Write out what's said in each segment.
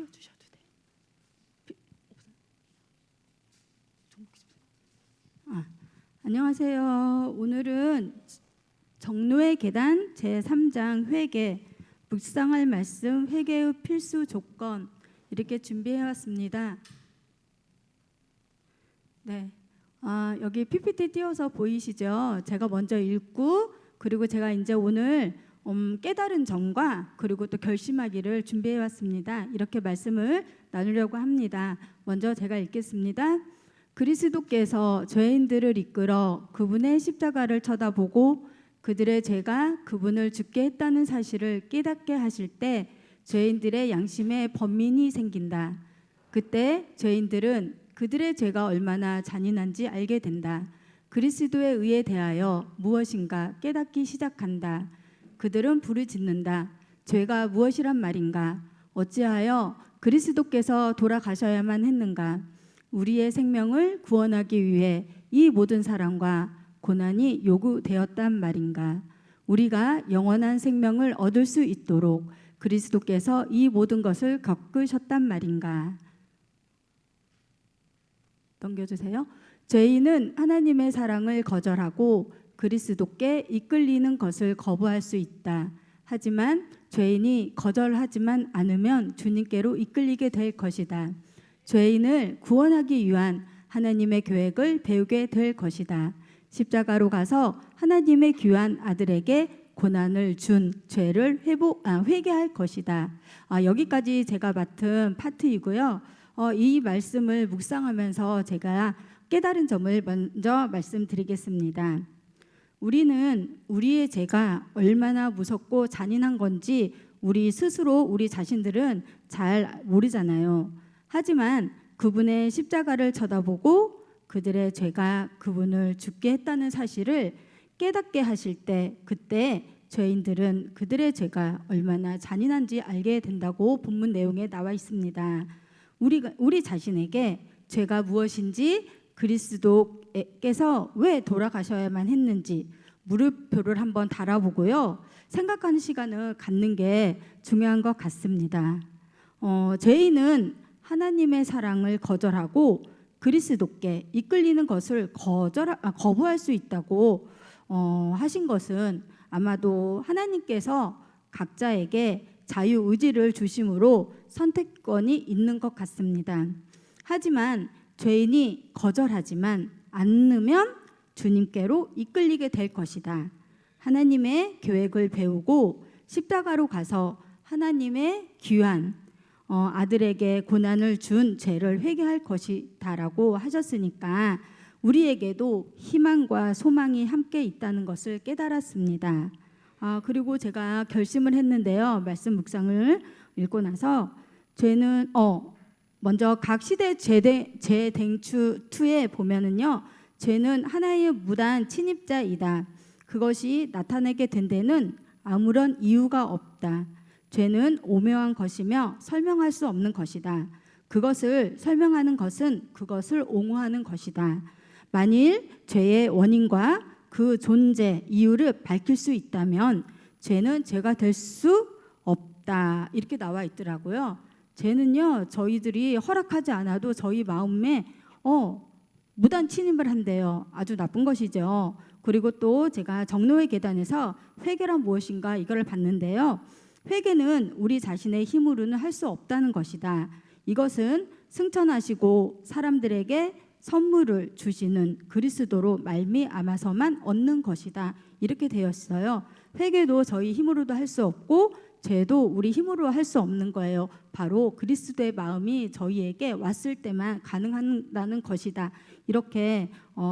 띄워주셔도 돼. 안녕하세요. 오늘은 정노의 계단 제3장 회개, 묵상할 말씀, 회개의 필수 조건 이렇게 준비해왔습니다. 네, 여기 PPT 띄워서 보이시죠? 제가 먼저 읽고 그리고 제가 이제 오늘 깨달은 점과 그리고 또 결심하기를 준비해왔습니다. 이렇게 말씀을 나누려고 합니다. 먼저 제가 읽겠습니다. 그리스도께서 죄인들을 이끌어 그분의 십자가를 쳐다보고 그들의 죄가 그분을 죽게 했다는 사실을 깨닫게 하실 때 죄인들의 양심에 번민이 생긴다. 그때 죄인들은 그들의 죄가 얼마나 잔인한지 알게 된다. 그리스도에 의해 대하여 무엇인가 깨닫기 시작한다. 그들은 부르짖는다. 죄가 무엇이란 말인가? 어찌하여 그리스도께서 돌아가셔야만 했는가? 우리의 생명을 구원하기 위해 이 모든 사랑과 고난이 요구되었단 말인가? 우리가 영원한 생명을 얻을 수 있도록 그리스도께서 이 모든 것을 겪으셨단 말인가? 넘겨주세요. 죄인은 하나님의 사랑을 거절하고 그리스도께 이끌리는 것을 거부할 수 있다. 하지만 죄인이 거절하지만 않으면 주님께로 이끌리게 될 것이다. 죄인을 구원하기 위한 하나님의 계획을 배우게 될 것이다. 십자가로 가서 하나님의 귀한 아들에게 고난을 준 죄를 회개할 것이다. 여기까지 제가 맡은 파트이고요. 이 말씀을 묵상하면서 제가 깨달은 점을 먼저 말씀드리겠습니다. 우리는 우리의 죄가 얼마나 무섭고 잔인한 건지 우리 스스로 우리 자신들은 잘 모르잖아요. 하지만 그분의 십자가를 쳐다보고 그들의 죄가 그분을 죽게 했다는 사실을 깨닫게 하실 때 그때 죄인들은 그들의 죄가 얼마나 잔인한지 알게 된다고 본문 내용에 나와 있습니다. 우리 자신에게 죄가 무엇인지 그리스도께서 왜 돌아가셔야만 했는지 물음표를 한번 달아보고요. 생각하는 시간을 갖는 게 중요한 것 같습니다. 죄인은 하나님의 사랑을 거절하고 그리스도께 이끌리는 것을 거부할 수 있다고 하신 것은 아마도 하나님께서 각자에게 자유의지를 주심으로 선택권이 있는 것 같습니다. 하지만 죄인이 거절하지만 않으면 주님께로 이끌리게 될 것이다. 하나님의 계획을 배우고 십자가로 가서 하나님의 귀한 아들에게 고난을 준 죄를 회개할 것이다라고 하셨으니까 우리에게도 희망과 소망이 함께 있다는 것을 깨달았습니다. 그리고 제가 결심을 했는데요. 말씀 묵상을 읽고 나서 죄는 먼저 각 시대 재댕추 2에 보면은요. 죄는 하나의 무단 침입자이다. 그것이 나타나게 된 데는 아무런 이유가 없다. 죄는 오묘한 것이며 설명할 수 없는 것이다. 그것을 설명하는 것은 그것을 옹호하는 것이다. 만일 죄의 원인과 그 존재, 이유를 밝힐 수 있다면 죄는 죄가 될 수 없다. 이렇게 나와 있더라고요. 죄는요, 저희들이 허락하지 않아도 저희 마음에 무단 침입을 한대요. 아주 나쁜 것이죠. 그리고 또 제가 정노의 계단에서 회개란 무엇인가 이걸 봤는데요. 회개는 우리 자신의 힘으로는 할 수 없다는 것이다. 이것은 승천하시고 사람들에게 선물을 주시는 그리스도로 말미암아서만 얻는 것이다. 이렇게 되었어요. 회개도 저희 힘으로도 할 수 없고 죄도 우리 힘으로 할 수 없는 거예요. 바로 그리스도의 마음이 저희에게 왔을 때만 가능하다는 것이다. 이렇게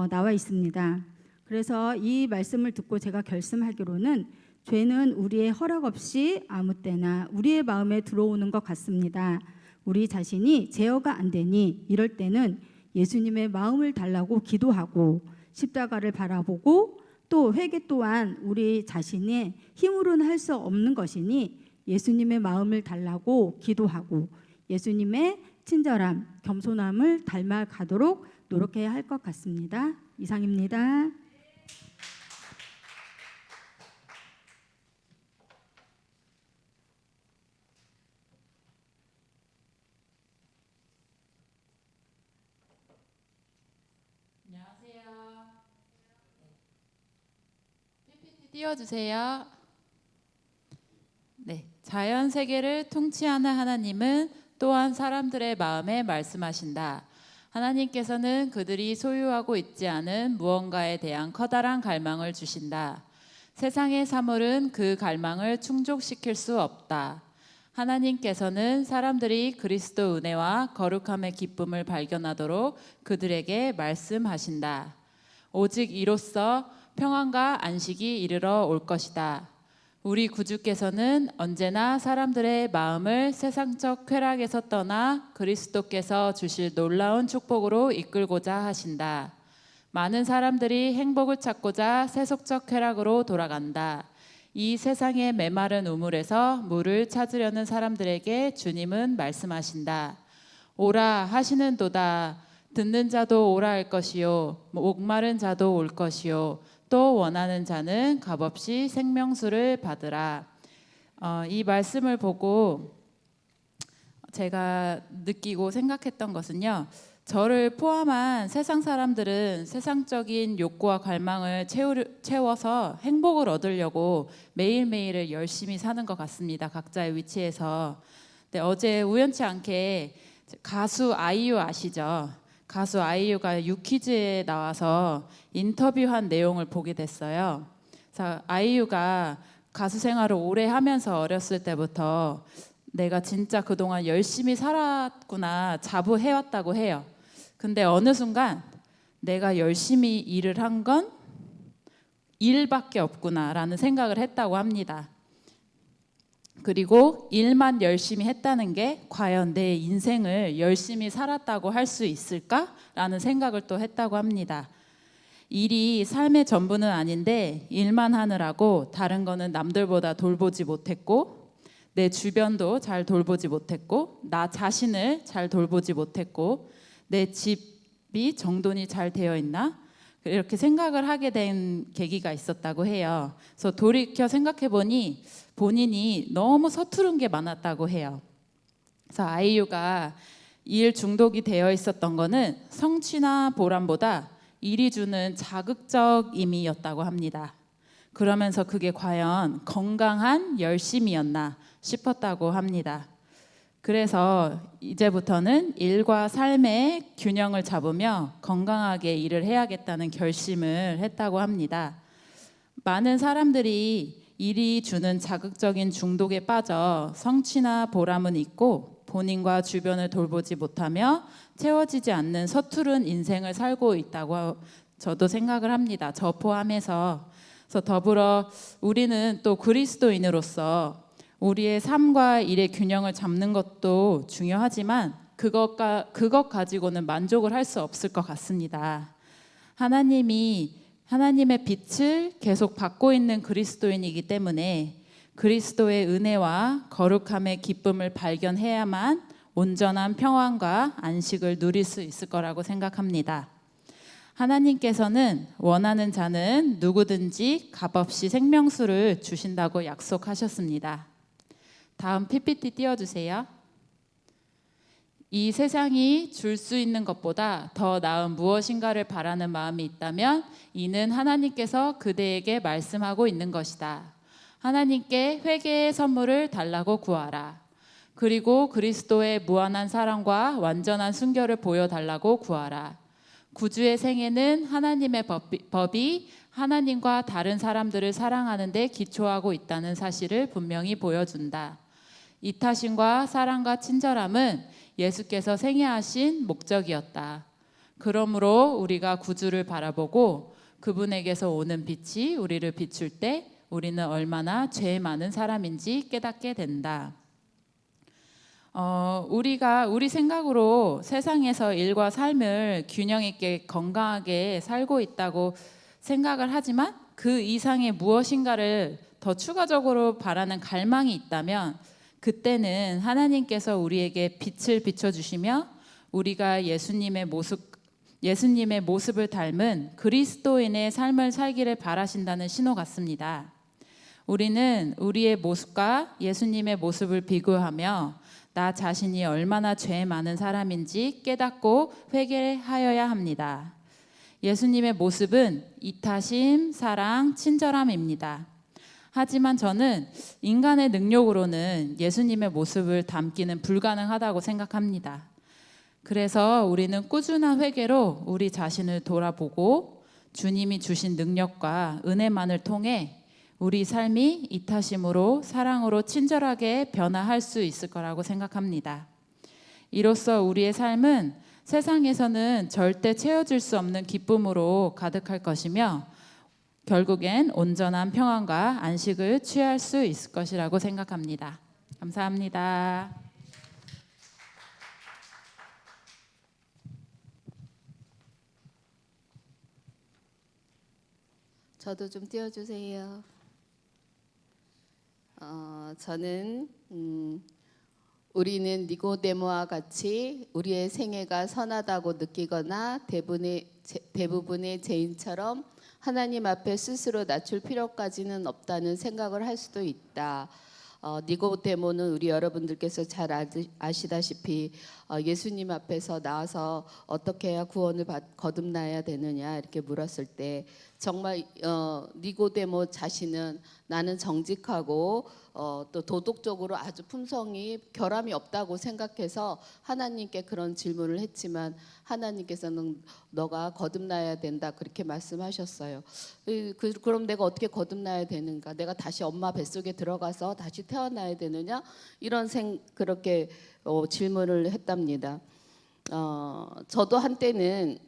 나와 있습니다. 그래서 이 말씀을 듣고 제가 결심하기로는 죄는 우리의 허락 없이 아무 때나 우리의 마음에 들어오는 것 같습니다. 우리 자신이 제어가 안 되니 이럴 때는 예수님의 마음을 달라고 기도하고 십자가를 바라보고 또 회개 또한 우리 자신의 힘으로는 할 수 없는 것이니 예수님의 마음을 달라고 기도하고 예수님의 친절함, 겸손함을 닮아가도록 노력해야 할 것 같습니다. 이상입니다. 띄워주세요. 네, 자연 세계를 통치하는 하나님은 또한 사람들의 마음에 말씀하신다. 하나님께서는 그들이 소유하고 있지 않은 무언가에 대한 커다란 갈망을 주신다. 세상의 사물은 그 갈망을 충족시킬 수 없다. 하나님께서는 사람들이 그리스도 은혜와 거룩함의 기쁨을 발견하도록 그들에게 말씀하신다. 오직 이로써 평안과 안식이 이르러 올 것이다. 우리 구주께서는 언제나 사람들의 마음을 세상적 쾌락에서 떠나 그리스도께서 주실 놀라운 축복으로 이끌고자 하신다. 많은 사람들이 행복을 찾고자 세속적 쾌락으로 돌아간다. 이 세상의 메마른 우물에서 물을 찾으려는 사람들에게 주님은 말씀하신다. 오라 하시는도다. 듣는 자도 오라 할 것이요 목마른 자도 올 것이요 또 원하는 자는 값없이 생명수를 받으라. 이 말씀을 보고 제가 느끼고 생각했던 것은요, 저를 포함한 세상 사람들은 세상적인 욕구와 갈망을 채워서 행복을 얻으려고 매일매일을 열심히 사는 것 같습니다. 각자의 위치에서. 근데 어제 우연치 않게 가수 아이유 아시죠? 가수 아이유가 유퀴즈에 나와서 인터뷰한 내용을 보게 됐어요. 그래서 아이유가 가수 생활을 오래 하면서 어렸을 때부터 내가 진짜 그동안 열심히 살았구나 자부해왔다고 해요. 근데 어느 순간 내가 열심히 일을 한 건 일밖에 없구나라는 생각을 했다고 합니다. 그리고 일만 열심히 했다는 게 과연 내 인생을 열심히 살았다고 할 수 있을까라는 생각을 또 했다고 합니다. 일이 삶의 전부는 아닌데 일만 하느라고 다른 거는 남들보다 돌보지 못했고 내 주변도 잘 돌보지 못했고 나 자신을 잘 돌보지 못했고 내 집이 정돈이 잘 되어 있나? 이렇게 생각을 하게 된 계기가 있었다고 해요. 그래서 돌이켜 생각해 보니 본인이 너무 서투른 게 많았다고 해요. 그래서 아이유가 일 중독이 되어 있었던 거는 성취나 보람보다 일이 주는 자극적임이었다고 합니다. 그러면서 그게 과연 건강한 열심이었나 싶었다고 합니다. 그래서 이제부터는 일과 삶의 균형을 잡으며 건강하게 일을 해야겠다는 결심을 했다고 합니다. 많은 사람들이 일이 주는 자극적인 중독에 빠져 성취나 보람은 있고 본인과 주변을 돌보지 못하며 채워지지 않는 서투른 인생을 살고 있다고 저도 생각을 합니다. 저 포함해서. 그래서 더불어 우리는 또 그리스도인으로서 우리의 삶과 일의 균형을 잡는 것도 중요하지만 그것 가지고는 만족을 할 수 없을 것 같습니다. 하나님의 빛을 계속 받고 있는 그리스도인이기 때문에 그리스도의 은혜와 거룩함의 기쁨을 발견해야만 온전한 평안과 안식을 누릴 수 있을 거라고 생각합니다. 하나님께서는 원하는 자는 누구든지 값없이 생명수를 주신다고 약속하셨습니다. 다음 PPT 띄워주세요. 이 세상이 줄 수 있는 것보다 더 나은 무엇인가를 바라는 마음이 있다면 이는 하나님께서 그대에게 말씀하고 있는 것이다. 하나님께 회개의 선물을 달라고 구하라. 그리고 그리스도의 무한한 사랑과 완전한 순결을 보여달라고 구하라. 구주의 생애는 하나님의 법이 하나님과 다른 사람들을 사랑하는 데 기초하고 있다는 사실을 분명히 보여준다. 이타심과 사랑과 친절함은 예수께서 생애하신 목적이었다. 그러므로 우리가 구주를 바라보고 그분에게서 오는 빛이 우리를 비출 때 우리는 얼마나 죄 많은 사람인지 깨닫게 된다. 우리 생각으로 세상에서 일과 삶을 균형 있게 건강하게 살고 있다고 생각을 하지만 그 이상의 무엇인가를 더 추가적으로 바라는 갈망이 있다면 그때는 하나님께서 우리에게 빛을 비춰주시며 우리가 예수님의 모습을 닮은 그리스도인의 삶을 살기를 바라신다는 신호 같습니다. 우리는 우리의 모습과 예수님의 모습을 비교하며 나 자신이 얼마나 죄 많은 사람인지 깨닫고 회개하여야 합니다. 예수님의 모습은 이타심, 사랑, 친절함입니다. 하지만 저는 인간의 능력으로는 예수님의 모습을 담기는 불가능하다고 생각합니다. 그래서 우리는 꾸준한 회개로 우리 자신을 돌아보고 주님이 주신 능력과 은혜만을 통해 우리 삶이 이타심으로 사랑으로 친절하게 변화할 수 있을 거라고 생각합니다. 이로써 우리의 삶은 세상에서는 절대 채워질 수 없는 기쁨으로 가득할 것이며 결국엔 온전한 평안과 안식을 취할 수 있을 것이라고 생각합니다. 감사합니다. 저도 좀 띄워주세요. 저는 우리는 니고데모와 같이 우리의 생애가 선하다고 느끼거나 대부분의 죄인처럼 하나님 앞에 스스로 낮출 필요까지는 없다는 생각을 할 수도 있다. 니고데모는 우리 여러분들께서 잘 아시다시피 예수님 앞에서 나와서 어떻게 해야 구원을 거듭나야 되느냐 이렇게 물었을 때 정말 니고데모 자신은 나는 정직하고 또 도덕적으로 아주 품성이 결함이 없다고 생각해서 하나님께 그런 질문을 했지만 하나님께서는 너가 거듭나야 된다 그렇게 말씀하셨어요. 그럼 내가 어떻게 거듭나야 되는가? 내가 다시 엄마 뱃속에 들어가서 다시 태어나야 되느냐? 이런 그렇게 질문을 했답니다. 저도 한때는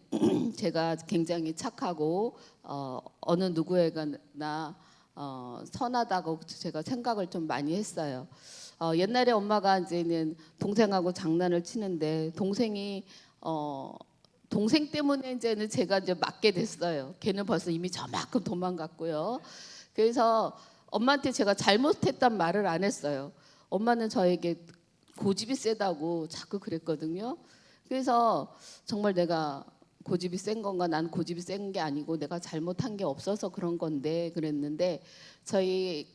제가 굉장히 착하고 어느 누구에게나 선하다고 제가 생각을 좀 많이 했어요. 옛날에 엄마가 이제는 동생하고 장난을 치는데 동생이 동생 때문에 이제는 제가 이제 맞게 됐어요. 걔는 벌써 이미 저만큼 도망갔고요. 그래서 엄마한테 제가 잘못했단 말을 안 했어요. 엄마는 저에게 고집이 세다고 자꾸 그랬거든요. 그래서 정말 내가 고집이 센 건가, 난 고집이 센 게 아니고 내가 잘못한 게 없어서 그런 건데 그랬는데 저희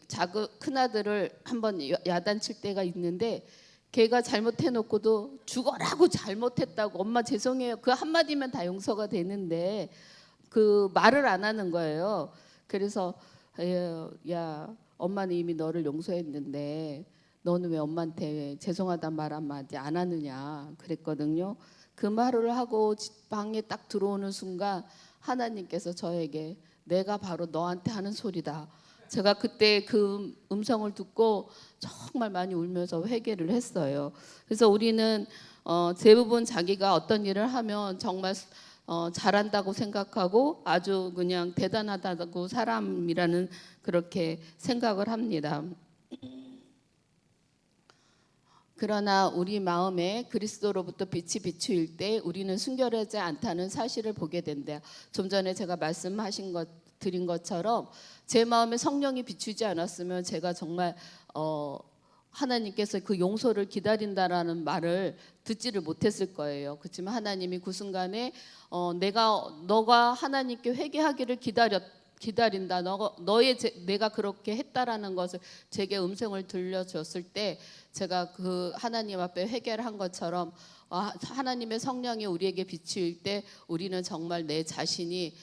큰 아들을 한번 야단칠 때가 있는데 걔가 잘못해놓고도 죽어라고 잘못했다고 엄마 죄송해요 그 한마디면 다 용서가 되는데 그 말을 안 하는 거예요. 그래서 야 엄마는 이미 너를 용서했는데 너는 왜 엄마한테 죄송하단 말 한마디 안 하느냐 그랬거든요. 그 말을 하고 방에 딱 들어오는 순간 하나님께서 저에게 내가 바로 너한테 하는 소리다. 제가 그때 그 음성을 듣고 정말 많이 울면서 회개를 했어요. 그래서 우리는 대부분 자기가 어떤 일을 하면 정말 잘한다고 생각하고 아주 그냥 대단하다고 사람이라는 그렇게 생각을 합니다. 그러나 우리 마음에 그리스도로부터 빛이 비추일 때 우리는 순결하지 않다는 사실을 보게 된다. 좀 전에 제가 드린 것처럼 제 마음에 성령이 비추지 않았으면 제가 정말 하나님께서 그 용서를 기다린다라는 말을 듣지를 못했을 거예요. 그렇지만 하나님이 그 순간에 너가 하나님께 회개하기를 기다린다. 내가 그렇게 했다라는 것을 제게 음성을 들려줬을 때 제가 그 하나님 앞에 회개를 한 것처럼 하나님의 성령이 우리에게 비추일 때 우리는 정말 내 자신이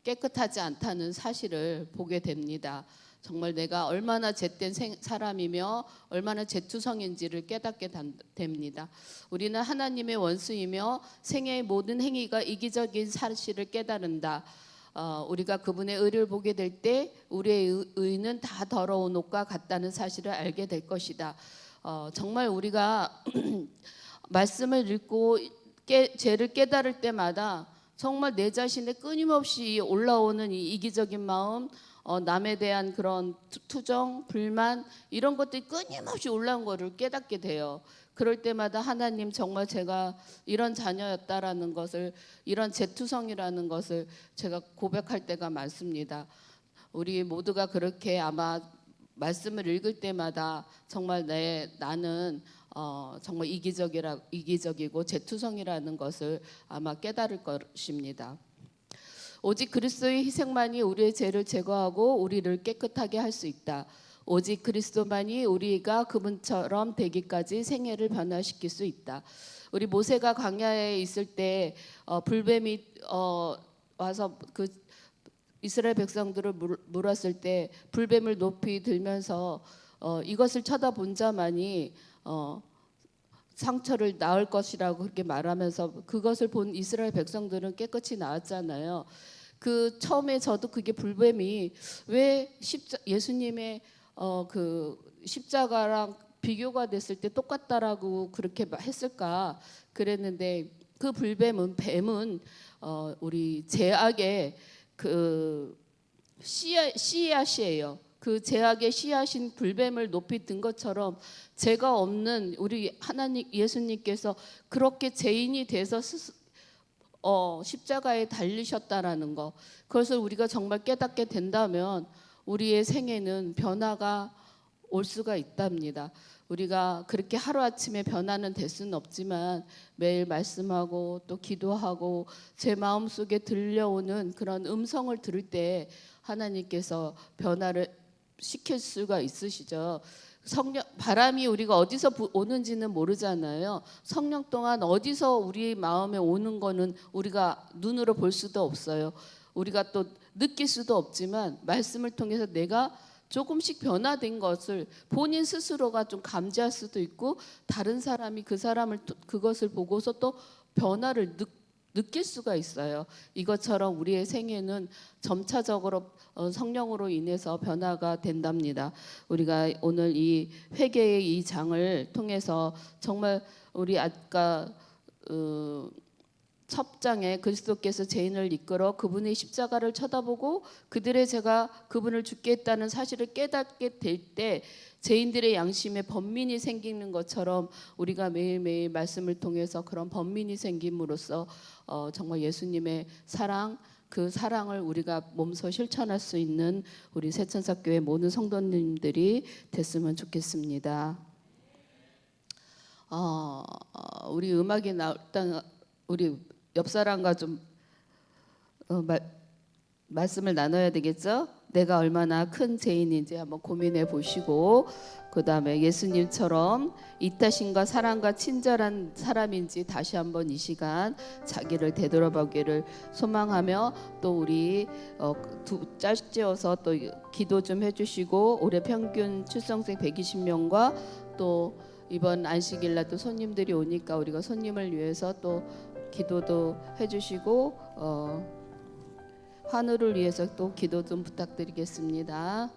깨끗하지 않다는 사실을 보게 됩니다. 정말 내가 얼마나 젬된 사람이며 얼마나 죄투성인지를 깨닫게 됩니다. 우리는 하나님의 원수이며 생애의 모든 행위가 이기적인 사실을 깨달은다. 우리가 그분의 의를 보게 될 때 우리의 의는 다 더러운 옷과 같다는 사실을 알게 될 것이다. 정말 우리가 말씀을 읽고 죄를 깨달을 때마다 정말 내 자신의 끊임없이 올라오는 이 이기적인 마음, 남에 대한 그런 투정, 불만 이런 것들이 끊임없이 올라온 거를 깨닫게 돼요. 그럴 때마다 하나님 정말 제가 이런 자녀였다라는 것을 이런 죄투성이라는 것을 제가 고백할 때가 많습니다. 우리 모두가 그렇게 아마 말씀을 읽을 때마다 정말 나는 정말 이기적이고 죄투성이라는 것을 아마 깨달을 것입니다. 오직 그리스도의 희생만이 우리의 죄를 제거하고 우리를 깨끗하게 할 수 있다. 오직 그리스도만이 우리가 그분처럼 되기까지 생애를 변화시킬 수 있다. 우리 모세가 광야에 있을 때 불뱀이 와서 그 이스라엘 백성들을 물었을 때 불뱀을 높이 들면서 이것을 쳐다본 자만이 상처를 낳을 것이라고 그렇게 말하면서 그것을 본 이스라엘 백성들은 깨끗이 나았잖아요. 그 처음에 저도 그게 불뱀이 왜 예수님의 그 십자가랑 비교가 됐을 때 똑같다라고 그렇게 했을까 그랬는데 그 뱀은 우리 제약의 그 씨앗이에요. 그 제약의 씨앗인 불뱀을 높이 든 것처럼 죄가 없는 우리 하나님 예수님께서 그렇게 죄인이 돼서 십자가에 달리셨다라는 거. 그것을 우리가 정말 깨닫게 된다면 우리의 생애는 변화가 올 수가 있답니다. 우리가 그렇게 하루아침에 변화는 될 수는 없지만 매일 말씀하고 또 기도하고 제 마음속에 들려오는 그런 음성을 들을 때 하나님께서 변화를 시킬 수가 있으시죠. 성령 바람이 우리가 어디서 오는지는 모르잖아요. 성령 동안 어디서 우리 마음에 오는 거는 우리가 눈으로 볼 수도 없어요. 우리가 또 느낄 수도 없지만 말씀을 통해서 내가 조금씩 변화된 것을 본인 스스로가 좀 감지할 수도 있고 다른 사람이 그것을 보고서 또 변화를 느낄 수가 있어요. 이것처럼 우리의 생애는 점차적으로 성령으로 인해서 변화가 된답니다. 우리가 오늘 이 회개의 이 장을 통해서 정말 우리 아까 첫 장에 그리스도께서 죄인을 이끌어 그분의 십자가를 쳐다보고 그들의 죄가 그분을 죽게 했다는 사실을 깨닫게 될 때 죄인들의 양심에 번민이 생기는 것처럼 우리가 매일매일 말씀을 통해서 그런 번민이 생김으로써 정말 예수님의 사랑 그 사랑을 우리가 몸소 실천할 수 있는 우리 새천사교회 모든 성도님들이 됐으면 좋겠습니다. 우리 음악이 일단 우리 옆 사람과 좀 말씀을 나눠야 되겠죠? 내가 얼마나 큰 죄인인지 한번 고민해 보시고 그 다음에 예수님처럼 이타심과 사랑과 친절한 사람인지 다시 한번 이 시간 자기를 되돌아보기를 소망하며 또 우리 짝지어서 또 기도 좀 해주시고 올해 평균 출생생 120명과 또 이번 안식일날 또 손님들이 오니까 우리가 손님을 위해서 또 기도도 해주시고 하늘을 위해서 또 기도 좀 부탁드리겠습니다.